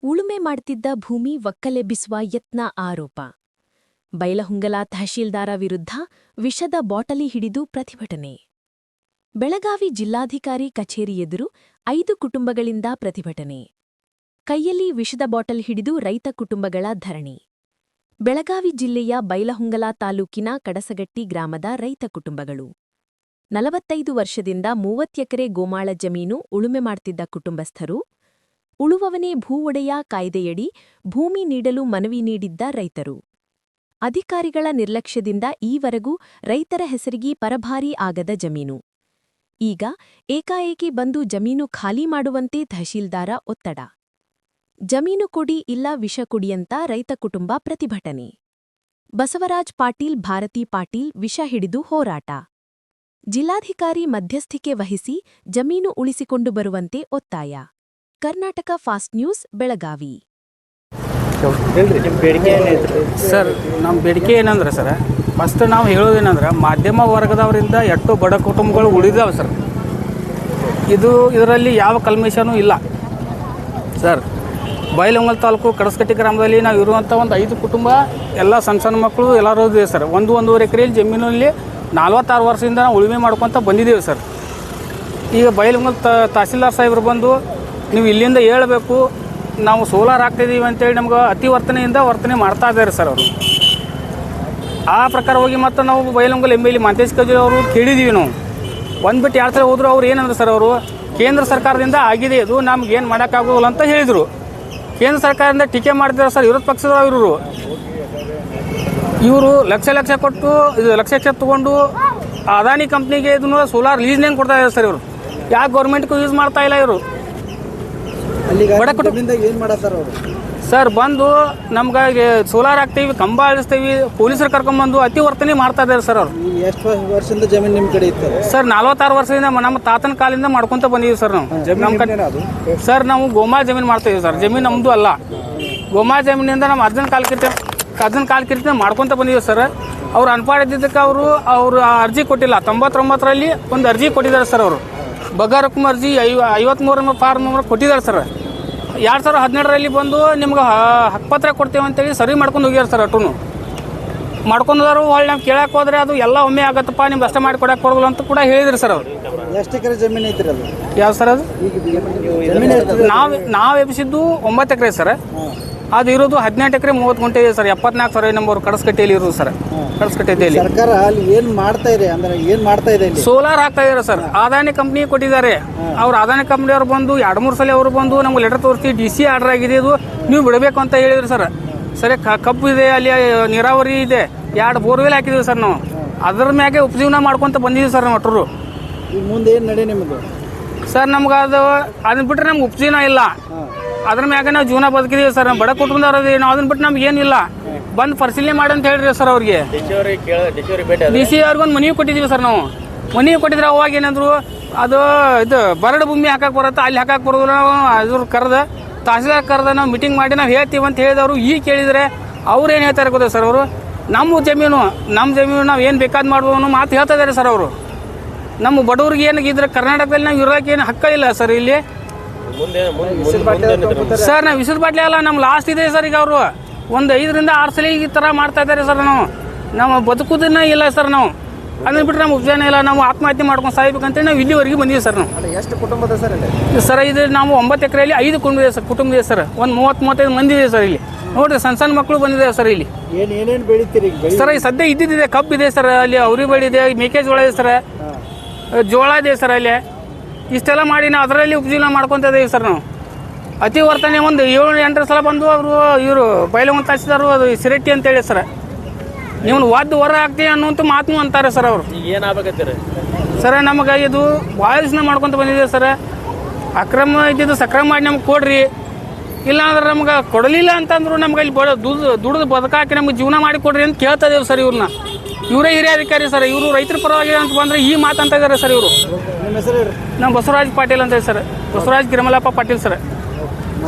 ಉಳುಮೆ ಮಾಡ್ತಿದ್ದ ಭೂಮಿ ಒಕ್ಕಲೆಬ್ಬಿಸುವ ಯತ್ನ ಆರೋಪ. ಬೈಲಹೊಂಗಲ ತಹಶೀಲ್ದಾರ ವಿರುದ್ಧ ವಿಷದ ಬಾಟಲಿ ಹಿಡಿದು ಪ್ರತಿಭಟನೆ. ಬೆಳಗಾವಿ ಜಿಲ್ಲಾಧಿಕಾರಿ ಕಚೇರಿ ಎದುರು 5 ಕುಟುಂಬಗಳಿಂದ ಪ್ರತಿಭಟನೆ. ಕೈಯಲ್ಲಿ ವಿಷದ ಬಾಟಲ್ ಹಿಡಿದು ರೈತ ಕುಟುಂಬಗಳ ಧರಣಿ. ಬೆಳಗಾವಿ ಜಿಲ್ಲೆಯ ಬೈಲಹೊಂಗಲ ತಾಲೂಕಿನ ಕಡಸಗಟ್ಟಿ ಗ್ರಾಮದ ರೈತ ಕುಟುಂಬಗಳು 45 ವರ್ಷದಿಂದ 30 ಎಕರೆ ಗೋಮಾಳ ಜಮೀನು ಉಳುಮೆ ಮಾಡ್ತಿದ್ದ ಕುಟುಂಬಸ್ಥರು. ಉಳುವವನೇ ಭೂ ಒಡೆಯ ಕಾಯ್ದೆಯಡಿ ಭೂಮಿ ನೀಡಲು ಮನವಿ ನೀಡಿದ್ದ ರೈತರು. ಅಧಿಕಾರಿಗಳ ನಿರ್ಲಕ್ಷ್ಯದಿಂದ ಈವರೆಗೂ ರೈತರ ಹೆಸರಿಗೆ ಪರಭಾರಿ ಆಗದ ಜಮೀನು. ಈಗ ಏಕಾಏಕಿ ಬಂದು ಜಮೀನು ಖಾಲಿ ಮಾಡುವಂತೆ ತಹಶೀಲ್ದಾರ ಒತ್ತಡ. ಜಮೀನು ಕೊಡಿ ಇಲ್ಲ ವಿಷ ಕುಡಿಯಂತ ರೈತ ಕುಟುಂಬ ಪ್ರತಿಭಟನೆ. ಬಸವರಾಜ್ ಪಾಟೀಲ್ ಭಾರತಿ ಪಾಟೀಲ್ ವಿಷ ಹಿಡಿದು ಹೋರಾಟ. ಜಿಲ್ಲಾಧಿಕಾರಿ ಮಧ್ಯಸ್ಥಿಕೆ ವಹಿಸಿ ಜಮೀನು ಉಳಿಸಿಕೊಂಡು ಬರುವಂತೆ ಒತ್ತಾಯ. Karnataka fast news Belagavi. Sir, ನಮ್ಮ ಬೇಡಿಕೆ ಏನಂದ್ರೆ ಸರ್, ಫಸ್ಟ್ ನಾವು ಹೇಳೋದೇನಂದ್ರೆ ಮಾಧ್ಯಮ ವರ್ಗದವರಿಂದ ಎಷ್ಟು ಬಡ ಕುಟುಂಬಗಳು ಉಳಿದಾವೆ ಸರ್. ಇದರಲ್ಲಿ ಯಾವ ಕಲ್ಮೇಶನೂ ಇಲ್ಲ ಸರ್. ಬೈಲಹೊಂಗಲ ತಾಲೂಕು ಕಡಸಗಟ್ಟಿ ಗ್ರಾಮದಲ್ಲಿ ನಾವು ಇರುವಂಥ ಒಂದು 5 ಕುಟುಂಬ, ಎಲ್ಲ ಸಣ್ಣ ಸಣ್ಣ ಮಕ್ಕಳು ಎಲ್ಲರೂ ಇದೆ ಸರ್. 1-1.5 ಎಕರೆಯಲ್ಲಿ ಜಮೀನಲ್ಲಿ 46 ವರ್ಷದಿಂದ ನಾವು ಉಳುಮೆ ಮಾಡ್ಕೊತ ಬಂದಿದ್ದೇವೆ ಸರ್. ಈಗ ಬೈಲಹೊಂಗಲ ತಹಸೀಲ್ದಾರ್ ಸಾಹೇಬರು ಬಂದು ನೀವು ಇಲ್ಲಿಂದ ಹೇಳಬೇಕು, ನಾವು ಸೋಲಾರ್ ಹಾಕ್ತಿದ್ದೀವಿ ಅಂತೇಳಿ ನಮ್ಗೆ ಅತಿ ವರ್ತನೆ ಮಾಡ್ತಾ ಇದ್ದಾರೆ ಸರ್ ಅವರು. ಆ ಪ್ರಕಾರ ಹೋಗಿ ಮತ್ತು ನಾವು ಬೈಲಹೊಂಗಲ MLA ಮಂತೇಶ್ ಕಜೂರಿ ಅವರು ಕೇಳಿದ್ದೀವಿ. ನಾವು ಒಂದು ಬಿಟ್ಟು 2 ಸಲ ಹೋದ್ರು ಅವ್ರು ಏನಂದ್ರೆ ಸರ್, ಅವರು ಕೇಂದ್ರ ಸರ್ಕಾರದಿಂದ ಆಗಿದೆ, ಇದು ನಮ್ಗೆ ಏನು ಮಾಡೋಕ್ಕಾಗೋಲ್ಲ ಅಂತ ಹೇಳಿದರು. ಕೇಂದ್ರ ಸರ್ಕಾರದಿಂದ ಟೀಕೆ ಮಾಡ್ತಿದ್ದಾರೆ ಸರ್ ವಿರೋಧ ಪಕ್ಷದವರು. ಇವರು ಲಕ್ಷ ಕೊಟ್ಟು ಲಕ್ಷ ತೊಗೊಂಡು ಅದಾನಿ ಕಂಪ್ನಿಗೆ ಇದನ್ನು ಸೋಲಾರ್ ಲೀಸ್ನೇನು ಕೊಡ್ತಾ ಇದ್ದಾರೆ ಸರ್. ಇವರು ಯಾಕೆ ಗೌರ್ಮೆಂಟ್ಗೂ ಯೂಸ್ ಮಾಡ್ತಾ ಇಲ್ಲ ಇವರು. ಬಡ ಕುಟುಂಬದಿಂದ ಏನು ಮಾಡತ್ತಾರ ಅವರು ಸರ್? ಬಂದು ನಮ್ಗೆ ಸೋಲಾರ್ ಹಾಕ್ತೀವಿ, ಕಂಬ ಅಳಿಸ್ತೀವಿ, ಪೊಲೀಸರು ಕರ್ಕೊಂಡ್ಬಂದು ಅತಿ ವರ್ತನೆ ಮಾಡ್ತಾ ಇದ್ದಾರೆ ಸರ್ ಅವರು. ಎಷ್ಟು ವರ್ಷದಿಂದ ಜಮೀನು ನಿಮ್ಮ ಕಡೆ ಇತ್ತು ಸರ್? 46 ವರ್ಷದಿಂದ ನಮ್ಮ ತಾತನ ಕಾಲಿಂದ ಮಾಡ್ಕೊಂತ ಬಂದಿದ್ದೀವಿ ಸರ್ ನಾವು. ಸರ್, ನಾವು ಗೋಮಾಳ ಜಮೀನು ಮಾಡ್ತಾ ಇದೀವಿ ಸರ್. ಜಮೀನು ನಮ್ಮದು ಅಲ್ಲ, ಗೋಮಾಳ ಜಮೀನಿಂದ ನಮ್ಮ ಅರ್ಜುನ್ ಕಾಲ್ ಕಿರ್ತಿ ಮಾಡ್ಕೊತ ಬಂದಿದ್ದೀವಿ ಸರ್. ಅವ್ರು ಅನ್ಪಾಡ್ ಇದ್ದಿದ್ದಕ್ಕೆ ಅವರು ಅರ್ಜಿ ಕೊಟ್ಟಿಲ್ಲ. 99ರಲ್ಲಿ ಒಂದು ಅರ್ಜಿ ಕೊಟ್ಟಿದ್ದಾರೆ ಸರ್. ಅವರು ಬಗಾರಕ್ಕೂ ಅರ್ಜಿ 53 ಫಾರ್ಮ್ ಕೊಟ್ಟಿದ್ದಾರೆ ಸರ್. 2017ರಲ್ಲಿ ಬಂದು ನಿಮ್ಗೆ ಹಕ್ಕುಪತ್ರ ಕೊಡ್ತೇವೆ ಅಂತೇಳಿ ಸರಿ ಮಾಡ್ಕೊಂಡು ಹೋಗ್ಯಾರ ಸರ್. ಅಟೂ ಮಾಡ್ಕೊಂಡವರು ಹೊಳ್ಳಿ ನಾವು ಕೇಳಕ್ಕೆ ಹೋದ್ರೆ ಅದು ಎಲ್ಲ ಒಮ್ಮೆ ಆಗತ್ತಪ್ಪ, ನಿಮ್ಗೆ ಅಷ್ಟೇ ಮಾಡಿ ಕೊಡಕ್ಕೆ ಬರೋಲ್ಲ ಅಂತ ಕೂಡ ಹೇಳಿದ್ರು ಸರ್ ಅವರು. ಎಷ್ಟು ಎಕರೆ ಜಮೀನು ಐತ್ರಿ ಅದು? ಯಾವ ಸರ್ ಅದು? ನಾವು ಎಬ್ಬಿಸಿದ್ದು 9 ಎಕರೆ ಸರ್. ಅದು ಇರೋದು 18 ಎಕರೆ 30 ಗುಂಟೆ ಇದೆ ಸರ್. 74 ಸರ್ವೆ ನಂಬರ್ ಕಡಸಗಟ್ಟಿಯಲ್ಲಿ ಇರೋದು ಸರ್. ಕಡಸಗಟ್ಟಿಯಲ್ಲಿ ಸರ್ಕಾರ ಅಲ್ಲಿ ಏನು ಮಾಡ್ತಾ ಇದೆ ಅಂದ್ರೆ ಏನು ಮಾಡ್ತಾ ಇದೆ? ಸೋಲಾರ್ ಹಾಕ್ತಾ ಇದ್ದಾರೆ ಸರ್. ಅದಾನಿ ಕಂಪ್ನಿ ಕೊಟ್ಟಿದ್ದಾರೆ. ಅವ್ರು ಅದಾನಿ ಕಂಪ್ನಿ ಅವ್ರು ಬಂದು 2-3 ಸಲ ಅವರು ಬಂದು ನಮ್ಗೆ ಲೆಟರ್ ತೋರಿಸಿ DC ಆರ್ಡರ್ ಆಗಿದೆ, ಇದು ನೀವು ಬಿಡಬೇಕು ಅಂತ ಹೇಳಿದ್ರು ಸರ್. ಸರಿ, ಕಬ್ಬು ಇದೆ, ಅಲ್ಲಿ ನೀರಾವರಿ ಇದೆ, 2 ಬೋರ್ವೆಲ್ ಹಾಕಿದ್ದೀವಿ ಸರ್. ನಾವು ಅದ್ರ ಮ್ಯಾಗೆ ಉಪಜೀವನ ಮಾಡ್ಕೊತ ಬಂದಿದ್ದೀವಿ ಸರ್. ನಾವು ಅಟ್ರು ಈಗ ಮುಂದೆ ಏನು ನಡೆ ನಿಮ್ಮದು ಸರ್? ನಮ್ಗೆ ಅದನ್ನ ಬಿಟ್ಟರೆ ನಮ್ಗೆ ಉಪಜೀವನ ಇಲ್ಲ. ಅದ್ರ ಮ್ಯಾಗ ನಾವು ಜೀವನ ಬದುಕಿದೀವಿ ಸರ್. ನಮ್ಮ ಬಡ ಕುಟುಂಬದವ್ರದ್ದು ನಾವು ಅದನ್ನ ಬಿಟ್ಟು ನಮ್ಗೆ ಏನಿಲ್ಲ. ಬಂದು ಪರಿಶೀಲನೆ ಮಾಡಿ ಅಂತ ಹೇಳ್ರಿ ಸರ್ ಅವ್ರಿಗೆ. DC ಅವ್ರಿಗೊಂದು ಮನವಿ ಕೊಟ್ಟಿದ್ದೀವಿ ಸರ್. ನಾವು ಮನವಿ ಕೊಟ್ಟಿದ್ರೆ ಅವಾಗ ಏನಂದ್ರು, ಇದು ಬರಡು ಭೂಮಿ ಹಾಕಕ್ಕೆ ಬರುತ್ತೆ, ಅಲ್ಲಿ ಹಾಕಕ್ಕೆ ಬರೋದಿಲ್ಲ. ನಾವು ಅದ್ರ ತಹಸೀಲ್ದಾರ್ ಕರೆದ ನಾವು ಮೀಟಿಂಗ್ ಮಾಡಿ ನಾವು ಹೇಳ್ತೀವಿ ಅಂತ ಹೇಳಿದವರು ಈಗ ಕೇಳಿದರೆ ಅವ್ರು ಏನು ಹೇಳ್ತಾರೆ ಗೊತ್ತಾ ಸರ್? ಅವರು ನಮ್ಮ ಜಮೀನು ನಾವು ಏನು ಬೇಕಾದ್ ಮಾಡ್ಬೋದು ಅನ್ನೋ ಮಾತು ಹೇಳ್ತಾ ಇದ್ದಾರೆ ಸರ್ ಅವರು. ನಮ್ಮ ಬಡವ್ರಿಗೆ ಏನಾಗಿದ್ರೆ ಕರ್ನಾಟಕದಲ್ಲಿ ನಾವು ಇರೋಕೆ ಏನು ಹಕ್ಕ ಇಲ್ಲ ಸರ್. ಇಲ್ಲಿ ಸರ್ ನಾವು ವಿಷದ ಬಾಟ್ಲಿ ಅಲ್ಲ, ನಮ್ಮ ಲಾಸ್ಟ್ ಇದೆ ಸರ್. ಈಗ ಅವರು ಒಂದು 5-6 ಸಲ ಈ ಥರ ಮಾಡ್ತಾ ಇದ್ದಾರೆ ಸರ್. ನಾವು ಬದುಕುದನ್ನ ಇಲ್ಲ ಸರ್. ನಾವು ಅದನ್ನ ಬಿಟ್ಟರೆ ನಮ್ಮ ಉಪಜೀವನ ಇಲ್ಲ. ನಾವು ಆತ್ಮಹತ್ಯೆ ಮಾಡ್ಕೊಂಡು ಸಾಯ್ಬೇಕಂತೇಳಿ ನಾವು ಇಲ್ಲಿವರೆಗೆ ಬಂದೀವಿ ಸರ್. ನಾವು ಎಷ್ಟು ಕುಟುಂಬದ ಸರ್ ಸರ್? ಇದು ನಾವು 9 ಎಕರೆಯಲ್ಲಿ 5 ಕುಟುಂಬ ಇದೆ ಸರ್. ಒಂದು 30-35 ಮಂದಿ ಇದೆ ಸರ್. ಇಲ್ಲಿ ನೋಡ್ರಿ, ಸಣ್ಣ ಮಕ್ಕಳು ಬಂದಿದೆ ಸರ್. ಇಲ್ಲಿ ಏನೇನು ಬೆಳಿತೀರಿ ಸರ್? ಈ ಸದ್ಯ ಇದ್ದಿದ್ದಿದೆ, ಕಬ್ಬು ಇದೆ ಸರ್. ಅಲ್ಲಿ ಅವ್ರಿ ಬೆಳೆ ಇದೆ, ಮೆಕ್ಕೆಜೋಳ ಇದೆ ಸರ್, ಜೋಳ ಇದೆ ಸರ್. ಅಲ್ಲಿ ಇಷ್ಟೆಲ್ಲ ಮಾಡಿ ನಾವು ಅದರಲ್ಲಿ ಉಪಜೀವನ ಮಾಡ್ಕೊತ ಇದ್ದೀವಿ ಸರ್. ನಾವು ಅತಿ ವರ್ತನೆ ಒಂದು 7-8 ಸಲ ಬಂದು ಇವರು ಬೈಲಹೊಂಗಲ ತಹಸೀಲ್ದಾರು ಅದು ಸಿರಟ್ಟಿ ಅಂತ ಹೇಳಿ ಸರ್, ನೀವು ಹೊರ ಹಾಕ್ತೀವಿ ಅನ್ನುವಂಥ ಮಾತನ್ನು ಅಂತಾರೆ ಸರ್ ಅವರು. ಏನಾಗತ್ತೀರಿ ಸರ್? ನಮಗೆ ಇದು ಭಾಳ ದಿವಸ ಮಾಡ್ಕೊತ ಬಂದಿದೆ ಸರ್. ಅಕ್ರಮ ಇದ್ದಿದ್ದು ಸಕ್ರಮ ಮಾಡಿ ನಮ್ಗೆ ಕೊಡ್ರಿ, ಇಲ್ಲ ಅಂದ್ರೆ ನಮ್ಗೆ ಕೊಡಲಿಲ್ಲ ಅಂತಂದ್ರು ನಮ್ಗೆ ಅಲ್ಲಿ ದುಡ್ದು ಬದುಕಾಕಿ ನಮ್ಗೆ ಜೀವನ ಮಾಡಿ ಕೊಡ್ರಿ ಅಂತ ಕೇಳ್ತಾ ಇದ್ದೇವೆ ಸರ್. ಇವ್ರನ್ನ ಇವರೇ ಹಿರಿಯ ಅಧಿಕಾರಿ ಸರ್. ಇವರು ರೈತರ ಪರವಾಗಿ ಅಂತ ಬಂದರೆ ಈ ಮಾತು ಅಂತ ಇದ್ದಾರೆ ಸರ್ ಇವರು. ನಿಮ್ಮ ಹೆಸರು? ನಮ್ಮ ಬಸವರಾಜ್ ಪಾಟೀಲ್ ಅಂತ ಸರ್. ಬಸವರಾಜ್ ಗಿರಿಮಲಪ್ಪ ಪಾಟೀಲ್ ಸರ್.